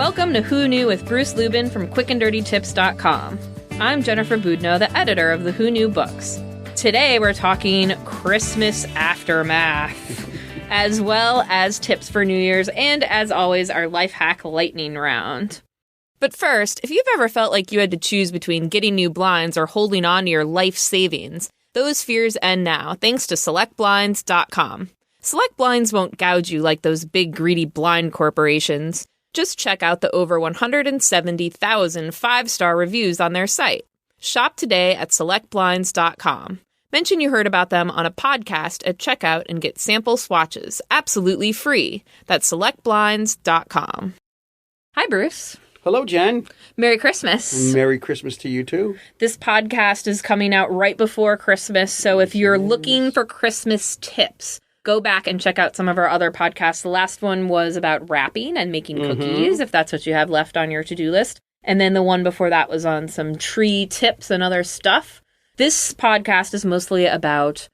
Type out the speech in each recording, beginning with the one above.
Welcome to Who Knew with Bruce Lubin from quickanddirtytips.com. I'm Jennifer Boudneau, the editor of the Who Knew books. Today we're talking Christmas aftermath, as well as tips for New Year's, and as always, our life hack lightning round. But first, if you've ever felt like you had to choose between getting new blinds or holding on to your life savings, those fears end now, thanks to SelectBlinds.com. Select Blinds won't gouge you like those big greedy blind corporations. Just check out the over 170,000 five-star reviews on their site. Shop today at SelectBlinds.com. Mention you heard about them on a podcast at checkout and get sample swatches, absolutely free. That's SelectBlinds.com. Hi, Bruce. Hello, Jen. Merry Christmas. Merry Christmas to you, too. This podcast is coming out right before Christmas, so if you're looking for Christmas tips, go back and check out some of our other podcasts. The last one was about wrapping and making cookies, if that's what you have left on your to-do list. And then the one before that was on some tree tips and other stuff. This podcast is mostly about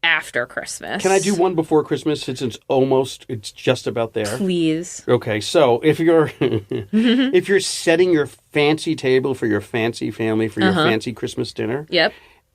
after Christmas. Can I do one before Christmas since it's just about there? Please. Okay, so if you're if you're setting your fancy table for your fancy family for your fancy Christmas dinner,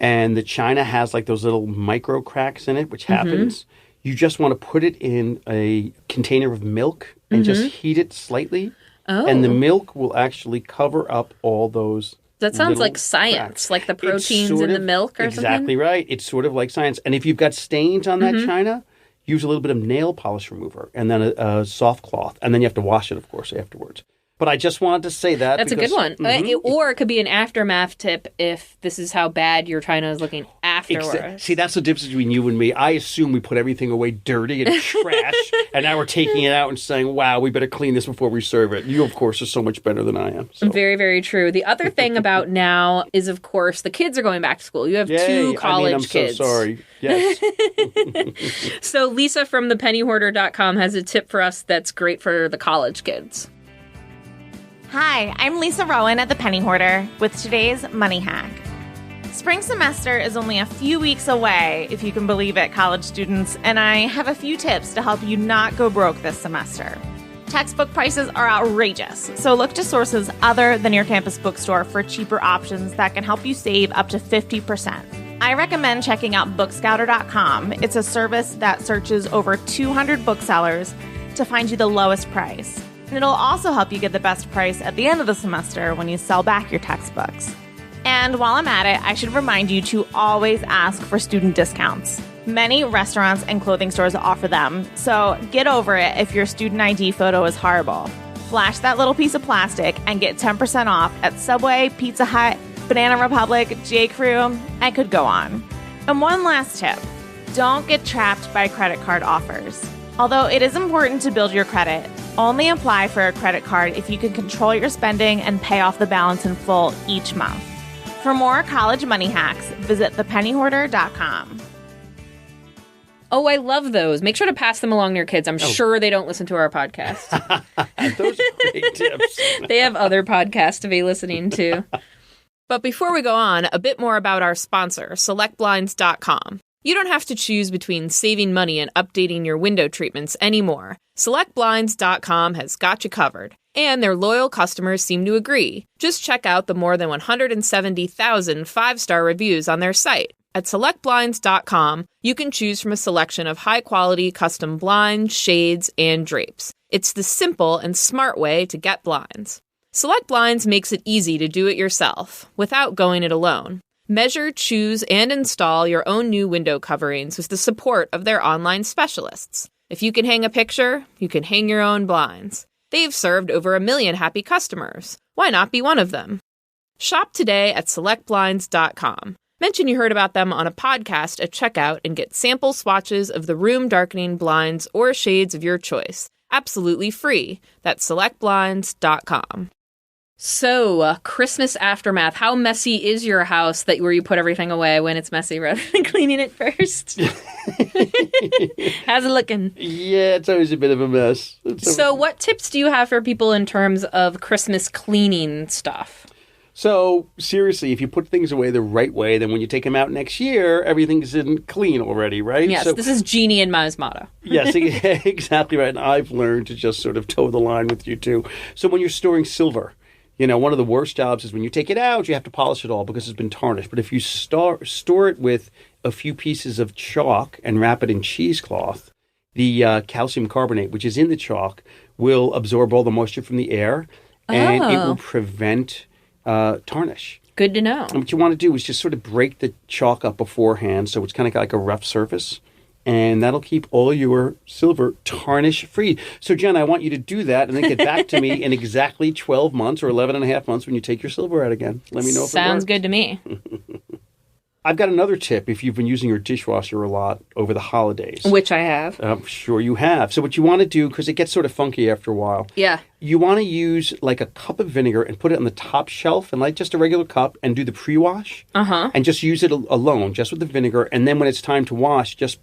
and the china has like those little micro cracks in it, which happens, you just want to put it in a container of milk and just heat it slightly. Oh. And the milk will actually cover up all those. That sounds like science, cracks. Like the proteins in the milk or something? Exactly right. It's sort of like science. And if you've got stains on that china, use a little bit of nail polish remover and then a soft cloth. And then you have to wash it, of course, afterwards. But I just wanted to say that. That's because, a good one. Or it could be an aftermath tip if this is how bad your china is looking afterwards. See, that's the difference between you and me. I assume we put everything away dirty and trash, and now we're taking it out and saying, wow, we better clean this before we serve it. You, of course, are so much better than I am. So. Very, very true. The other thing about now is, of course, the kids are going back to school. You have two college kids. I'm so sorry. Yes. So Lisa from thepennyhoarder.com has a tip for us that's great for the college kids. Hi, I'm Lisa Rowan at The Penny Hoarder with today's money hack. Spring semester is only a few weeks away, if you can believe it, college students, and I have a few tips to help you not go broke this semester. Textbook prices are outrageous, so look to sources other than your campus bookstore for cheaper options that can help you save up to 50%. I recommend checking out Bookscouter.com. It's a service that searches over 200 booksellers to find you the lowest price. And it'll also help you get the best price at the end of the semester when you sell back your textbooks. And while I'm at it, I should remind you to always ask for student discounts. Many restaurants and clothing stores offer them, so get over it if your student ID photo is horrible. Flash that little piece of plastic and get 10% off at Subway, Pizza Hut, Banana Republic, J.Crew, I could go on. And one last tip, don't get trapped by credit card offers. Although it is important to build your credit, only apply for a credit card if you can control your spending and pay off the balance in full each month. For more college money hacks, visit thepennyhoarder.com. Oh, I love those. Make sure to pass them along to your kids. I'm sure they don't listen to our podcast. Those are great tips. They have other podcasts to be listening to. But before we go on, a bit more about our sponsor, SelectBlinds.com. You don't have to choose between saving money and updating your window treatments anymore. SelectBlinds.com has got you covered. And their loyal customers seem to agree. Just check out the more than 170,000 five-star reviews on their site. At SelectBlinds.com, you can choose from a selection of high-quality custom blinds, shades, and drapes. It's the simple and smart way to get blinds. Select Blinds makes it easy to do it yourself, without going it alone. Measure, choose, and install your own new window coverings with the support of their online specialists. If you can hang a picture, you can hang your own blinds. They've served over 1 million happy customers. Why not be one of them? Shop today at SelectBlinds.com. Mention you heard about them on a podcast at checkout and get sample swatches of the room-darkening blinds or shades of your choice. Absolutely free. That's SelectBlinds.com. So, Christmas aftermath. How messy is your house where you put everything away when it's messy rather than cleaning it first? How's it looking? Yeah, it's always a bit of a mess. So what tips do you have for people in terms of Christmas cleaning stuff? So, seriously, if you put things away the right way, then when you take them out next year, everything's clean already, right? Yes, so, this is Jeannie and Ma's motto. Yes, exactly right. And I've learned to just sort of toe the line with you, too. So when you're storing silver, one of the worst jobs is when you take it out, you have to polish it all because it's been tarnished. But if you store it with a few pieces of chalk and wrap it in cheesecloth, the calcium carbonate, which is in the chalk, will absorb all the moisture from the air, and it will prevent tarnish. Good to know. And what you want to do is just sort of break the chalk up beforehand so it's kind of like a rough surface. And that'll keep all your silver tarnish free. So, Jen, I want you to do that and then get back to me in exactly 12 months or 11 and a half months when you take your silver out again. Let me know if it works. Sounds good to me. I've got another tip if you've been using your dishwasher a lot over the holidays. Which I have. I'm sure you have. So what you want to do, because it gets sort of funky after a while. Yeah. You want to use like a cup of vinegar and put it on the top shelf and like just a regular cup and do the pre-wash. Uh-huh. And just use it alone, just with the vinegar. And then when it's time to wash, just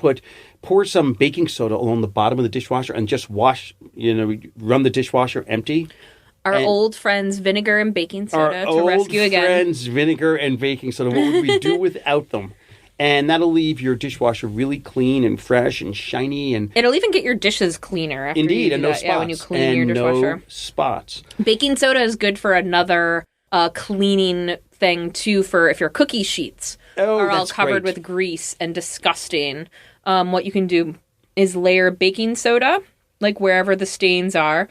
pour some baking soda along the bottom of the dishwasher and just wash, run the dishwasher empty. Our old friends, vinegar and baking soda, to rescue again. Our old friends, vinegar and baking soda. What would we do without them? And that'll leave your dishwasher really clean and fresh and shiny. And it'll even get your dishes cleaner after indeed, you do and no that. spots. Yeah, when you clean your dishwasher. No spots. Baking soda is good for another cleaning thing, too, for if your cookie sheets are all covered with grease and disgusting. What you can do is layer baking soda, like wherever the stains are,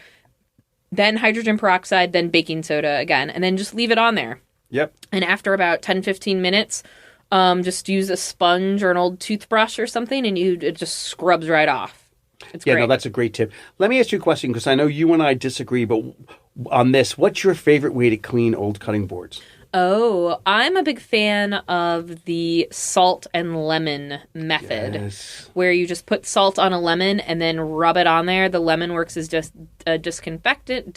then hydrogen peroxide, then baking soda again, and then just leave it on there. Yep. And after about 10, 15 minutes, just use a sponge or an old toothbrush or something, and it just scrubs right off. It's great. No, that's a great tip. Let me ask you a question, because I know you and I disagree, but on this, what's your favorite way to clean old cutting boards? Oh, I'm a big fan of the salt and lemon method, where you just put salt on a lemon and then rub it on there. The lemon works as just a disinfectant,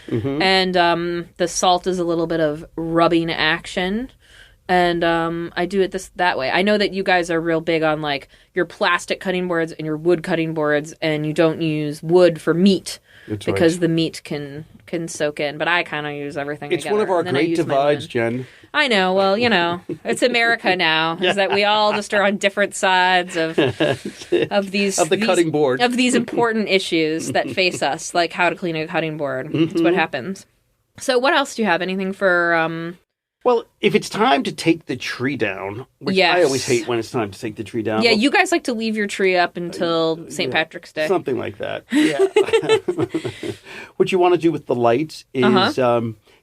and the salt is a little bit of rubbing action. And I do it that way. I know that you guys are real big on like your plastic cutting boards and your wood cutting boards, and you don't use wood for meat because the meat can soak in. But I kind of use everything It's together. one of our great divides, Jen. I know. Well, it's America now. Is that we all just are on different sides of the cutting board, of these important issues that face us, like how to clean a cutting board. Mm-hmm. That's what happens. So, what else do you have? Anything for? Well, if it's time to take the tree down, which I always hate when it's time to take the tree down. Yeah, you guys like to leave your tree up until St. Patrick's Day. Something like that. Yeah. What you want to do with the lights is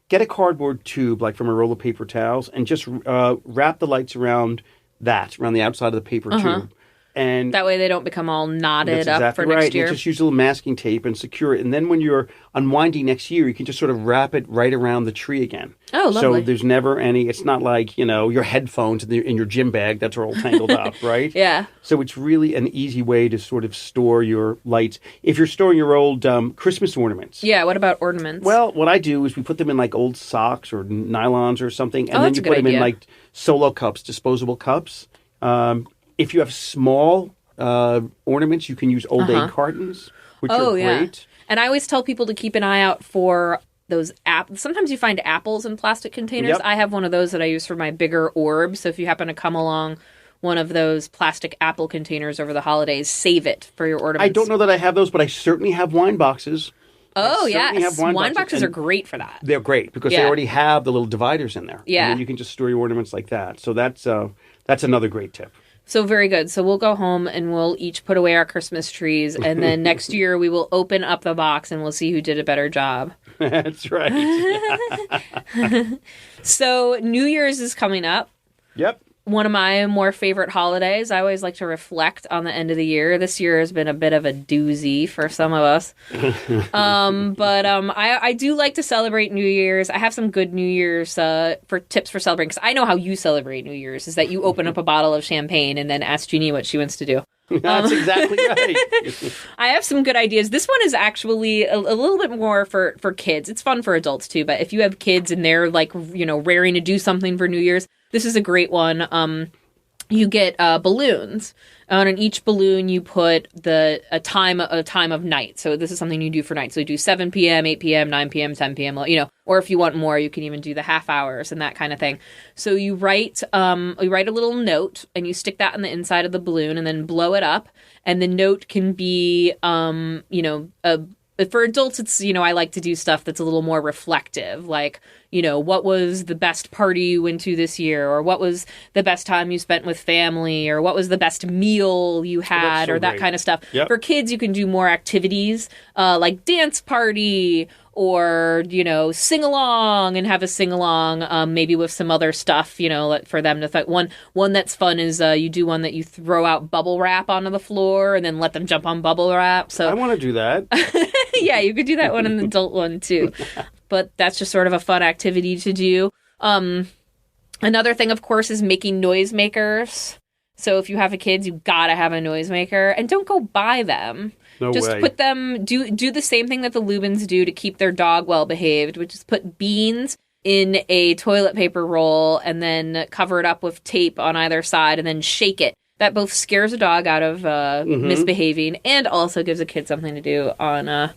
get a cardboard tube, like from a roll of paper towels, and just wrap the lights around the outside of the paper tube. And that way they don't become all knotted up for right. next year. You just use a little masking tape and secure it. And then when you're unwinding next year, you can just sort of wrap it right around the tree again. Oh, lovely. So there's never any, it's not like, your headphones in your gym bag that's all tangled up, right? Yeah. So it's really an easy way to sort of store your lights. If you're storing your old Christmas ornaments. Yeah, what about ornaments? Well, what I do is we put them in like old socks or nylons or something. And then you put them in like solo cups, disposable cups. If you have small ornaments, you can use old egg cartons, which are great. And I always tell people to keep an eye out for those apples. Sometimes you find apples in plastic containers. Yep. I have one of those that I use for my bigger orbs. So if you happen to come along one of those plastic apple containers over the holidays, save it for your ornaments. I don't know that I have those, but I certainly have wine boxes. Oh, yeah. Wine boxes are great for that. They're great because they already have the little dividers in there. Yeah. And then you can just store your ornaments like that. So that's another great tip. So very good. So we'll go home and we'll each put away our Christmas trees. And then next year we will open up the box and we'll see who did a better job. That's right. So New Year's is coming up. Yep. One of my more favorite holidays. I always like to reflect on the end of the year. This year has been a bit of a doozy for some of us. But I do like to celebrate New Year's. I have some good New Year's for tips for celebrating. Because I know how you celebrate New Year's, is that you open up a bottle of champagne and then ask Jeannie what she wants to do. That's exactly right. I have some good ideas. This one is actually a little bit more for kids. It's fun for adults too, but if you have kids and they're like, raring to do something for New Year's, this is a great one. you get balloons. And on each balloon, you put a time of night. So this is something you do for night. So you do 7 p.m., 8 p.m., 9 p.m., 10 p.m., or if you want more, you can even do the half hours and that kind of thing. So you write a little note and you stick that on the inside of the balloon and then blow it up. And the note can be, for adults, it's, I like to do stuff that's a little more reflective, like, what was the best party you went to this year, or what was the best time you spent with family, or what was the best meal you had, or that kind of stuff. Yep. For kids, you can do more activities, like dance party, or, sing along and have a sing along, maybe with some other stuff, for them to one that's fun is you do one that you throw out bubble wrap onto the floor and then let them jump on bubble wrap. So I want to do that. Yeah, you could do that one, an adult one too. But that's just sort of a fun activity to do. Another thing, of course, is making noisemakers. So if you have kids, you gotta have a noisemaker, and don't go buy them. No just way. Put them, do the same thing that the Lubins do to keep their dog well behaved, which is put beans in a toilet paper roll and then cover it up with tape on either side and then shake it. That both scares a dog out of misbehaving and also gives a kid something to do on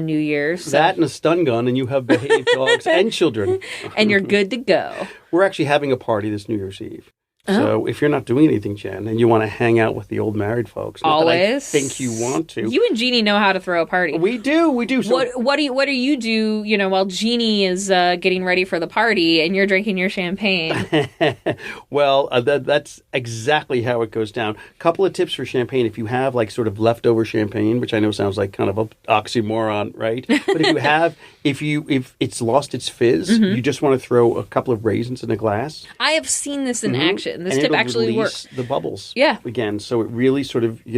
New Year's. So. That and a stun gun, and you have behaved dogs and children. And you're good to go. We're actually having a party this New Year's Eve. So if you're not doing anything, Jen, and you want to hang out with the old married folks, always I think you want to. You and Jeannie know how to throw a party. We do. So what do you do? While Jeannie is getting ready for the party and you're drinking your champagne. Well, that's exactly how it goes down. Couple of tips for champagne: if you have like sort of leftover champagne, which I know sounds like kind of an oxymoron, right? But if it's lost its fizz, you just want to throw a couple of raisins in a glass. I have seen this in action. This tip actually works. The bubbles, again, so it really sort of it's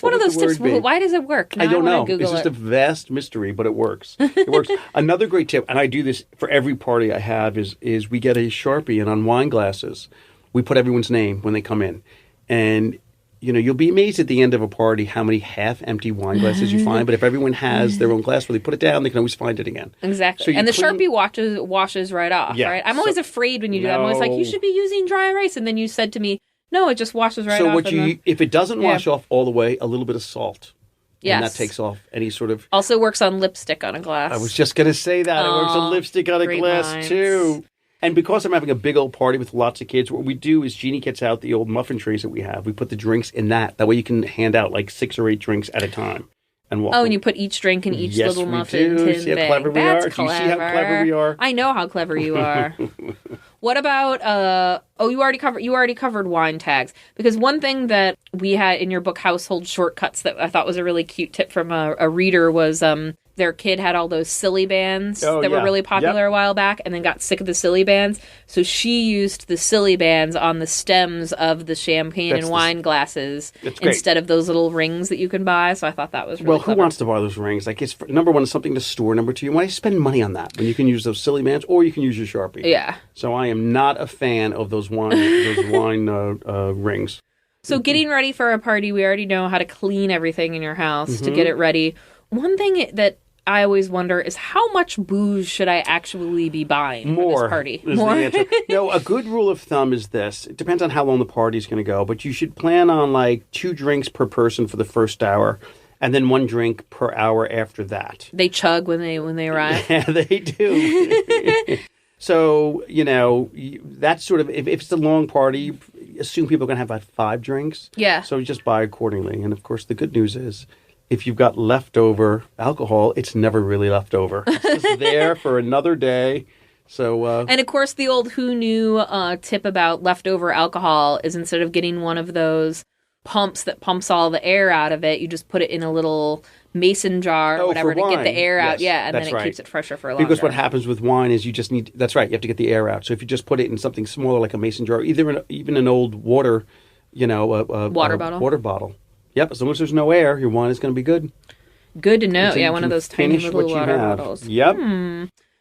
one of those tips. Why does it work? Now I don't know. Google it's just a vast mystery, but it works. It works. Another great tip, and I do this for every party I have, is we get a Sharpie, and on wine glasses, we put everyone's name when they come in, and you'll be amazed at the end of a party how many half-empty wine glasses you find. But if everyone has their own glass where they put it down, they can always find it again. Exactly. So and the Sharpie washes right off, right? I'm always afraid when you do that. I'm always like, you should be using dry erase. And then you said to me, no, it just washes right off. So if it doesn't wash off all the way, a little bit of salt. Yes. And that takes off any sort of... Also works on lipstick on a glass. I was just going to say that. It works on lipstick on a glass, minds. too. And because I'm having a big old party with lots of kids, what we do is Jeannie gets out the old muffin trays that we have. We put the drinks in that. That way you can hand out like 6 or 8 drinks at a time. And you put each drink in each little muffin tin see how thing. Clever we That's are? clever. Do you see how clever we are? I know how clever you are. What about you already covered wine tags, because one thing that we had in your book Household Shortcuts that I thought was a really cute tip from a reader was their kid had all those silly bands that were really popular a while back and then got sick of the silly bands. So she used the silly bands on the stems of the champagne and wine glasses instead of those little rings that you can buy. So I thought that was really clever. Who wants to buy those rings? Like, it's number one, it's something to store. Number two, why spend money on that when you can use those silly bands or you can use your Sharpie? Yeah. So I am not a fan of those wine rings. So getting ready for a party, we already know how to clean everything in your house to get it ready. One thing that I always wonder is how much booze should I actually be buying for this party? More is the answer. No, a good rule of thumb is this. It depends on how long the party's going to go, but you should plan on like 2 drinks per person for the first hour, and then 1 drink per hour after that. They chug when they arrive. Yeah, they do. So, that's sort of, if it's a long party, assume people are going to have about 5 drinks. Yeah. So just buy accordingly. And of course, the good news is, if you've got leftover alcohol, it's never really left over. It's just there for another day. So, and of course, the old who knew tip about leftover alcohol is instead of getting one of those pumps that pumps all the air out of it, you just put it in a little mason jar or whatever to get the air out. Yeah, and then it keeps it fresher for longer. Because what happens with wine is you just need... That's right, you have to get the air out. So if you just put it in something smaller like a mason jar, even an old water, water bottle. Water bottle. Yep, as long as there's no air, your wine is going to be good. Good to know. Yeah, one of those tiny little water bottles. Yep.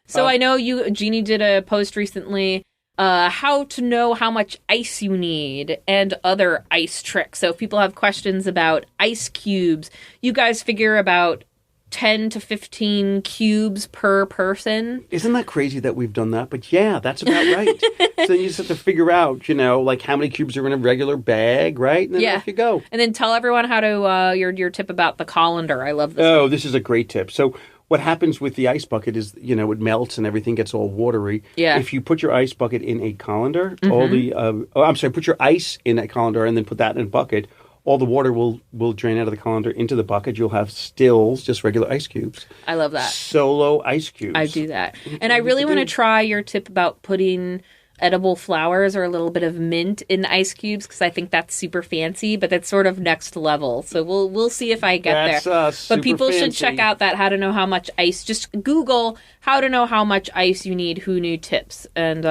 So I know Jeannie did a post recently, how to know how much ice you need and other ice tricks. So if people have questions about ice cubes, you guys figure about 10 to 15 cubes per person. Isn't that crazy that we've done that? But yeah, that's about right. So then you just have to figure out, like how many cubes are in a regular bag, right? And then off you go. And then tell everyone how to, your tip about the colander. I love this. Oh, this is a great tip. So what happens with the ice bucket is, it melts and everything gets all watery. Yeah. If you put your ice bucket in a colander, put your ice in a colander and then put that in a bucket, all the water will drain out of the colander into the bucket. You'll have stills, just regular ice cubes. I love that. Solo ice cubes. I do that. And I really want to try your tip about putting edible flowers or a little bit of mint in ice cubes, because I think that's super fancy, but that's sort of next level. So we'll see if I get there. But people should check out that how to know how much ice. Just Google how to know how much ice you need. Who knew tips, and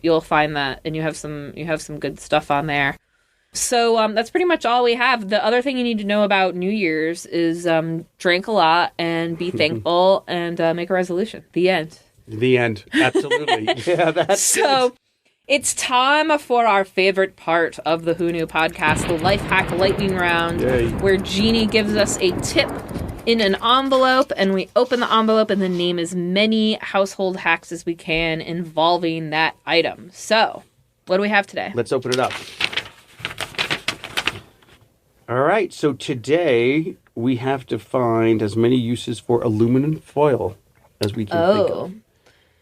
you'll find that, and you have some good stuff on there. So that's pretty much all we have. The other thing you need to know about New Year's is drink a lot and be thankful and make a resolution. The end. The end. Absolutely. Yeah, that's so. It's time for our favorite part of the Who Knew podcast, the Life Hack Lightning Round, where Jeannie gives us a tip in an envelope, and we open the envelope and then name as many household hacks as we can involving that item. So, what do we have today? Let's open it up. All right, so today we have to find as many uses for aluminum foil as we can think of.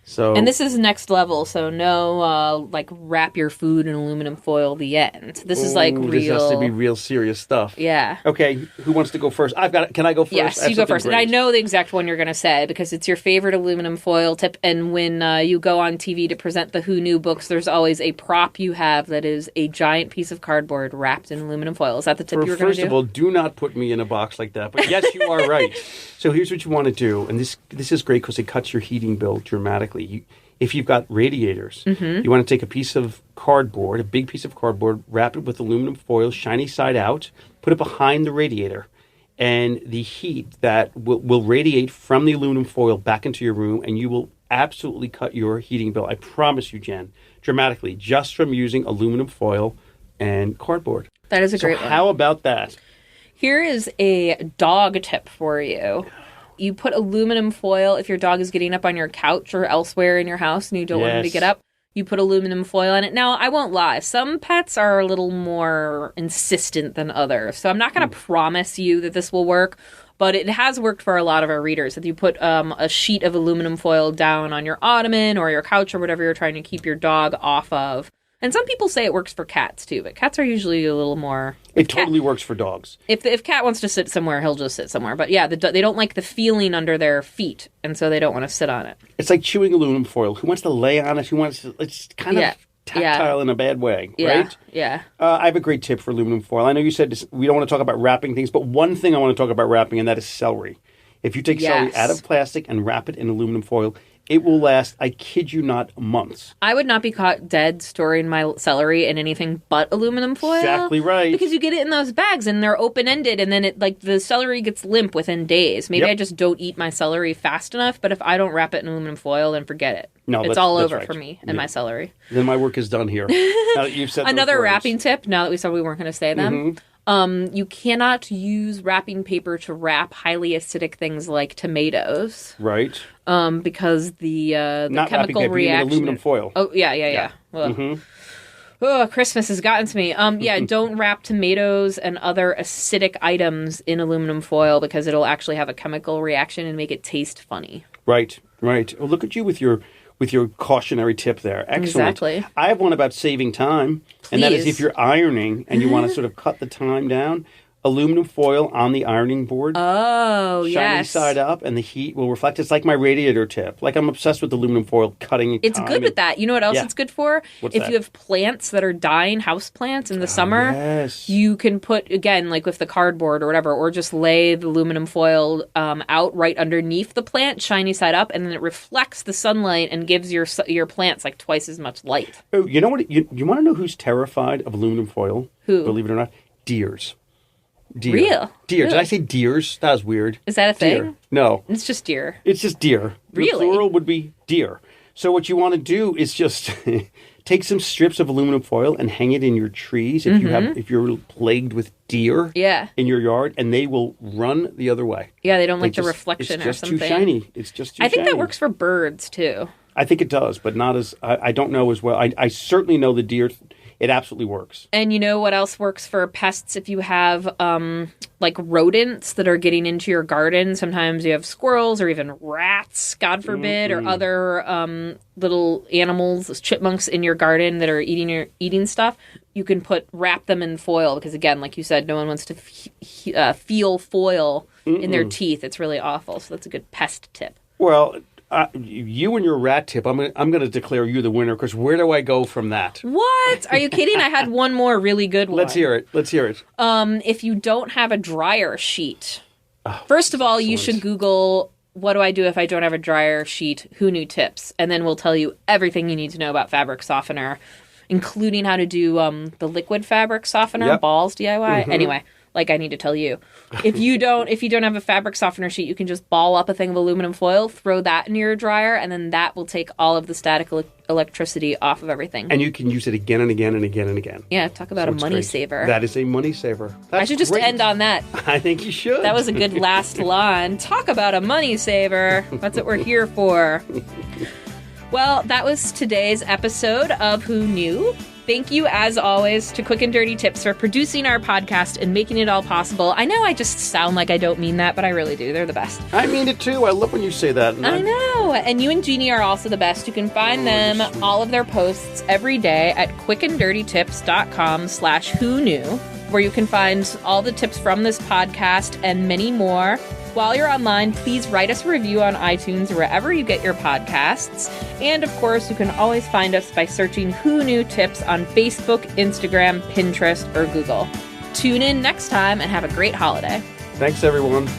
So, and this is next level, so no, wrap your food in aluminum foil, the end. This is real... This has to be real serious stuff. Yeah. Okay, who wants to go first? Can I go first? Yes, you go first. Great. And I know the exact one you're going to say, because it's your favorite aluminum foil tip, and when you go on TV to present the Who Knew books, there's always a prop you have that is a giant piece of cardboard wrapped in aluminum foil. Is that the tip you were going to do? First of all, do not put me in a box like that. But yes, you are right. So here's what you want to do, and this is great because it cuts your heating bill dramatically. If you've got radiators, you want to take a piece of cardboard, a big piece of cardboard, wrap it with aluminum foil, shiny side out, put it behind the radiator, and the heat that will radiate from the aluminum foil back into your room, and you will absolutely cut your heating bill, I promise you, Jen, dramatically, just from using aluminum foil and cardboard. That is a great one. How about that? Here is a dog tip for you. You put aluminum foil if your dog is getting up on your couch or elsewhere in your house and you don't want him to get up. You put aluminum foil on it. Now, I won't lie. Some pets are a little more insistent than others. So I'm not going to promise you that this will work, but it has worked for a lot of our readers. If you put a sheet of aluminum foil down on your ottoman or your couch or whatever you're trying to keep your dog off of. And some people say it works for cats, too, but cats are usually a little more... It totally works for dogs. If cat wants to sit somewhere, he'll just sit somewhere. But yeah, they don't like the feeling under their feet, and so they don't want to sit on it. It's like chewing aluminum foil. Who wants to lay on it? Who wants to... It's kind of tactile in a bad way, right? Yeah. I have a great tip for aluminum foil. I know you said we don't want to talk about wrapping things, but one thing I want to talk about wrapping, and that is celery. If you take celery out of plastic and wrap it in aluminum foil... It will last, I kid you not, months. I would not be caught dead storing my celery in anything but aluminum foil. Exactly right. Because you get it in those bags and they're open-ended and then the celery gets limp within days. Maybe I just don't eat my celery fast enough, but if I don't wrap it in aluminum foil, then forget it. No, it's all over for me and my celery. Then my work is done here. Now that you've said another wrapping tip, now that we said we weren't going to say them. You cannot use wrapping paper to wrap highly acidic things like tomatoes. Right. Because the not chemical paper, reaction. Aluminum foil. Oh, yeah. Well, oh, Christmas has gotten to me. Don't wrap tomatoes and other acidic items in aluminum foil because it'll actually have a chemical reaction and make it taste funny. Right. Well, look at you with your cautionary tip there. Excellent. Exactly. I have one about saving time, and that is if you're ironing and you want to sort of cut the time down, aluminum foil on the ironing board. Oh, shiny side up, and the heat will reflect. It's like my radiator tip. Like I'm obsessed with aluminum foil cutting. It's good with that. You know what else it's good for? What's if that? you have plants that are dying, house plants in the summer, you can put, again, like with the cardboard or whatever, or just lay the aluminum foil out right underneath the plant, shiny side up, and then it reflects the sunlight and gives your plants like twice as much light. Oh, you know what? You want to know who's terrified of aluminum foil? Who? Believe it or not, deers. Deer. Real? Deer. Really? Did I say deers? That was weird. Is that a deer. thing? No. It's just deer. It's just deer. Really? The plural would be deer. So what you want to do is just take some strips of aluminum foil and hang it in your trees if you're plagued with deer in your yard, and they will run the other way. Yeah, they don't like the reflection or something. It's just too shiny. It's just too shiny. I think that works for birds, too. I think it does, but not as... I don't know as well. I certainly know the deer... It absolutely works. And you know what else works for pests? If you have, like, rodents that are getting into your garden, sometimes you have squirrels or even rats, God forbid, or other little animals, chipmunks in your garden that are eating stuff. You can wrap them in foil because, again, like you said, no one wants to feel foil in their teeth. It's really awful. So that's a good pest tip. Well... you and your rat tip, I'm going to declare you the winner, because where do I go from that? What? Are you kidding? I had one more really good one. Let's hear it. If you don't have a dryer sheet, first of all, you should Google, what do I do if I don't have a dryer sheet? Who knew tips? And then we'll tell you everything you need to know about fabric softener, including how to do the liquid fabric softener, Balls DIY. Anyway. Like I need to tell you. If you don't have a fabric softener sheet, you can just ball up a thing of aluminum foil, throw that in your dryer, and then that will take all of the static electricity off of everything. And you can use it again and again and again and again. Yeah, talk about a money saver. That is a money saver. I should just end on that. I think you should. That was a good last line. Talk about a money saver. That's what we're here for. Well, that was today's episode of Who Knew? Thank you, as always, to Quick and Dirty Tips for producing our podcast and making it all possible. I know I just sound like I don't mean that, but I really do. They're the best. I mean it too. I love when you say that. I know. And you and Jeannie are also the best. You can find them, all of their posts, every day at quickanddirtytips.com/who knew, where you can find all the tips from this podcast and many more. While you're online, please write us a review on iTunes or wherever you get your podcasts. And, of course, you can always find us by searching Who Knew Tips on Facebook, Instagram, Pinterest, or Google. Tune in next time and have a great holiday. Thanks, everyone.